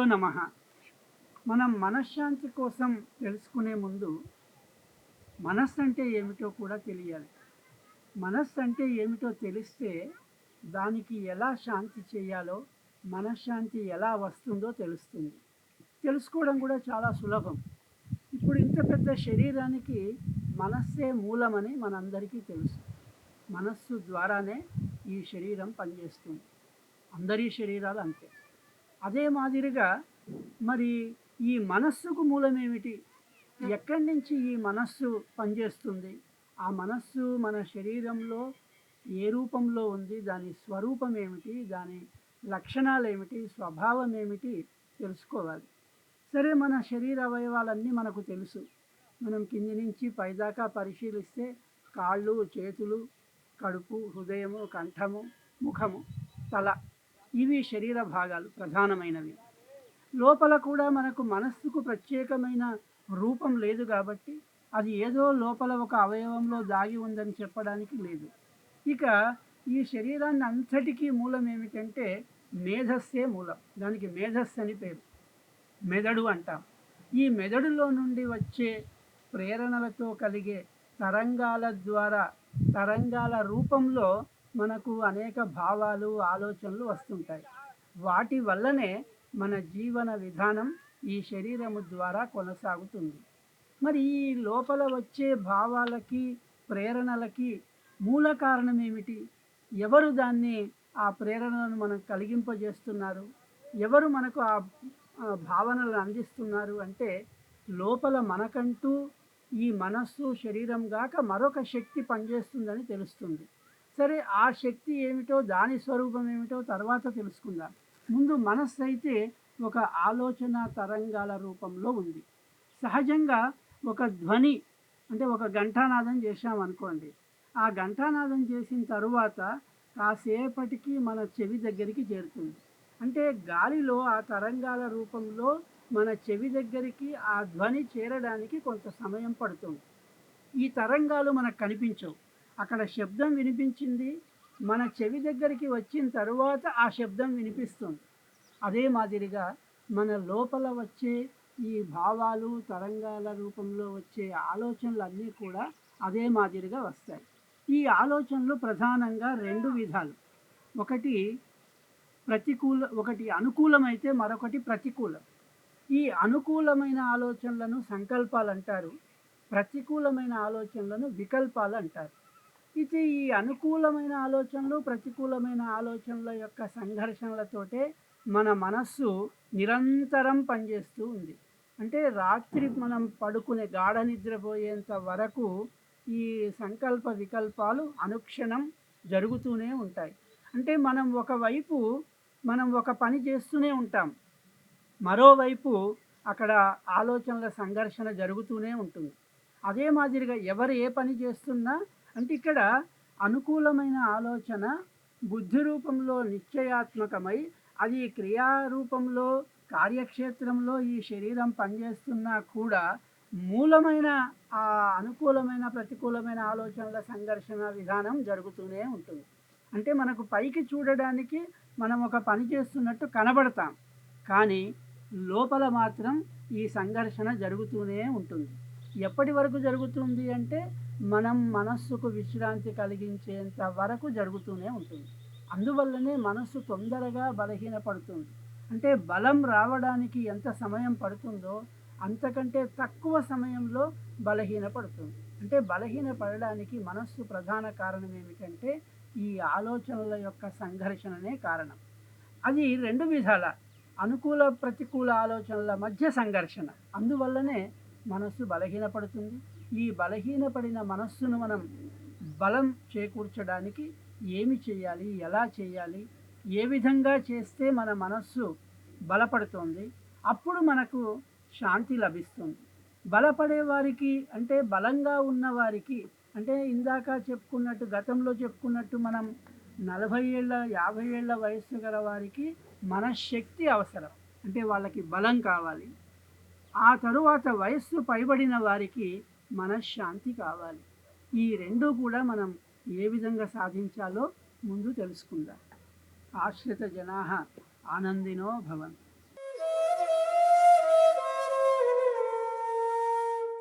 నమః. మనం మనశ్శాంతి కోసం తెలుసుకునే ముందు మనస్సు అంటే ఏమిటో కూడా తెలియాలి. మనస్సు అంటే ఏమిటో తెలిస్తే దానికి ఎలా శాంతి చేయాలో, మనశ్శాంతి ఎలా వస్తుందో తెలుస్తుంది. తెలుసుకోవడం కూడా చాలా సులభం. ఇప్పుడు ఇంత పెద్ద శరీరానికి మనస్సే మూలమని మనందరికీ తెలుసు. మనస్సు ద్వారానే ఈ శరీరం పనిచేస్తుంది. అందరి శరీరాలు అంతే. అదే మాదిరిగా మరి ఈ మనస్సుకు మూలమేమిటి? ఎక్కడి నుంచి ఈ మనస్సు పనిచేస్తుంది? ఆ మనస్సు మన శరీరంలో ఏ రూపంలో ఉంది? దాని స్వరూపం ఏమిటి? దాని లక్షణాలు ఏమిటి? స్వభావం ఏమిటి? తెలుసుకోవాలి. సరే, మన శరీర అవయవాలన్నీ మనకు తెలుసు. మనం కింది నుంచి పైదాకా పరిశీలిస్తే కాళ్ళు, చేతులు, కడుపు, హృదయము, కంఠము, ముఖము, తల, ఇవి శరీర భాగాలు ప్రధానమైనవి. లోపల కూడా మనకు మనస్సుకు ప్రత్యేకమైన రూపం లేదు కాబట్టి అది ఏదో లోపల ఒక అవయవంలో దాగి ఉందని చెప్పడానికి లేదు. ఇక ఈ శరీరాన్ని అంతటికీ మూలం ఏమిటంటే మేధస్సే మూలం. దానికి మేధస్సు అని పేరు. మెదడు అంటాం. ఈ మెదడులో నుండి వచ్చే ప్రేరణలతో కలిగే తరంగాల ద్వారా, తరంగాల రూపంలో మనకు అనేక భావాలు, ఆలోచనలు వస్తుంటాయి. వాటి వల్లనే మన జీవన విధానం ఈ శరీరము ద్వారా కొనసాగుతుంది. మరి ఈ లోపల వచ్చే భావాలకి, ప్రేరణలకి మూల కారణం ఏమిటి? ఎవరు దాన్ని, ఆ ప్రేరణలను మనం కలిగింపజేస్తున్నారు? ఎవరు మనకు ఆ భావనలను అందిస్తున్నారు అంటే, లోపల మనకంటూ ఈ మనస్సు, శరీరం గాక మరొక శక్తి పనిచేస్తుందని తెలుస్తుంది. సరే, ఆ శక్తి ఏమిటో, దాని స్వరూపం ఏమిటో తర్వాత తెలుసుకుందాం. ముందు మనస్సు అయితే ఒక ఆలోచన తరంగాల రూపంలో ఉంది. సహజంగా ఒక ధ్వని అంటే ఒక ఘంటానాదం చేశామనుకోండి. ఆ ఘంటానాదం చేసిన తరువాత కాసేపటికి మన చెవి దగ్గరికి చేరుతుంది. అంటే గాలిలో ఆ తరంగాల రూపంలో మన చెవి దగ్గరికి ఆ ధ్వని చేరడానికి కొంత సమయం పడుతుంది. ఈ తరంగాలు మనకు కనిపించవు. అక్కడ శబ్దం వినిపించింది, మన చెవి దగ్గరికి వచ్చిన తరువాత ఆ శబ్దం వినిపిస్తుంది. అదే మాదిరిగా మన లోపల వచ్చే ఈ భావాలు, తరంగాల రూపంలో వచ్చే ఆలోచనలన్నీ కూడా అదే మాదిరిగా వస్తాయి. ఈ ఆలోచనలు ప్రధానంగా రెండు విధాలు. ఒకటి అనుకూలమైతే మరొకటి ప్రతికూలం. ఈ అనుకూలమైన ఆలోచనలను సంకల్పాలు అంటారు. ప్రతికూలమైన ఆలోచనలను వికల్పాలు అంటారు. అయితే ఈ అనుకూలమైన ఆలోచనలు, ప్రతికూలమైన ఆలోచనల యొక్క సంఘర్షణలతోటే మన మనస్సు నిరంతరం పనిచేస్తూ ఉంది. అంటే రాత్రి మనం పడుకునే, గాఢ నిద్రపోయేంత వరకు ఈ సంకల్ప వికల్పాలు అనుక్షణం జరుగుతూనే ఉంటాయి. అంటే మనం ఒక పని చేస్తూనే ఉంటాం, మరోవైపు అక్కడ ఆలోచనల సంఘర్షణ జరుగుతూనే ఉంటుంది. అదే మాదిరిగా ఎవరు ఏ పని చేస్తున్నా, అంటే ఇక్కడ అనుకూలమైన ఆలోచన బుద్ధి రూపంలో నిశ్చయాత్మకమై అది క్రియారూపంలో కార్యక్షేత్రంలో ఈ శరీరం పనిచేస్తున్నా కూడా మూలమైన ఆ అనుకూలమైన ప్రతికూలమైన ఆలోచనల సంఘర్షణ విధానం జరుగుతూనే ఉంటుంది. అంటే మనకు పైకి చూడడానికి మనం ఒక పని చేస్తున్నట్టు కనబడతాం, కానీ లోపల మాత్రం ఈ సంఘర్షణ జరుగుతూనే ఉంటుంది. ఎప్పటి వరకు జరుగుతుంది అంటే మనం మనస్సుకు విశ్రాంతి కలిగించేంత వరకు జరుగుతూనే ఉంటుంది. అందువల్లనే మనస్సు తొందరగా బలహీనపడుతుంది. అంటే బలం రావడానికి ఎంత సమయం పడుతుందో అంతకంటే తక్కువ సమయంలో బలహీనపడుతుంది. అంటే బలహీనపడడానికి మనస్సు ప్రధాన కారణం ఏమిటంటే ఈ ఆలోచనల యొక్క సంఘర్షణనే కారణం. అది రెండు విధాల అనుకూల ప్రతికూల ఆలోచనల మధ్య సంఘర్షణ. అందువల్లనే మనస్సు బలహీనపడుతుంది. ఈ బలహీనపడిన మనస్సును మనం బలం చేకూర్చడానికి ఏమి చేయాలి, ఎలా చేయాలి, ఏ విధంగా చేస్తే మన మనస్సు బలపడుతుంది, అప్పుడు మనకు శాంతి లభిస్తుంది. బలపడే వారికి అంటే బలంగా ఉన్నవారికి, అంటే ఇందాక చెప్పుకున్నట్టు, గతంలో చెప్పుకున్నట్టు, మనం 40 ఏళ్ళ 50 ఏళ్ళ వయస్సు గల వారికి మనశ్శక్తి అవసరం. అంటే వాళ్ళకి బలం కావాలి. ఆ తరువాత వయస్సు పైబడిన వారికి మనశ్శాంతి కావాలి. ఈ రెండు కూడా మనం ఏ విధంగా సాధించాలో ముందు తెలుసుకుందాం. ఆశ్రిత జనాః ఆనందినో భవంతు.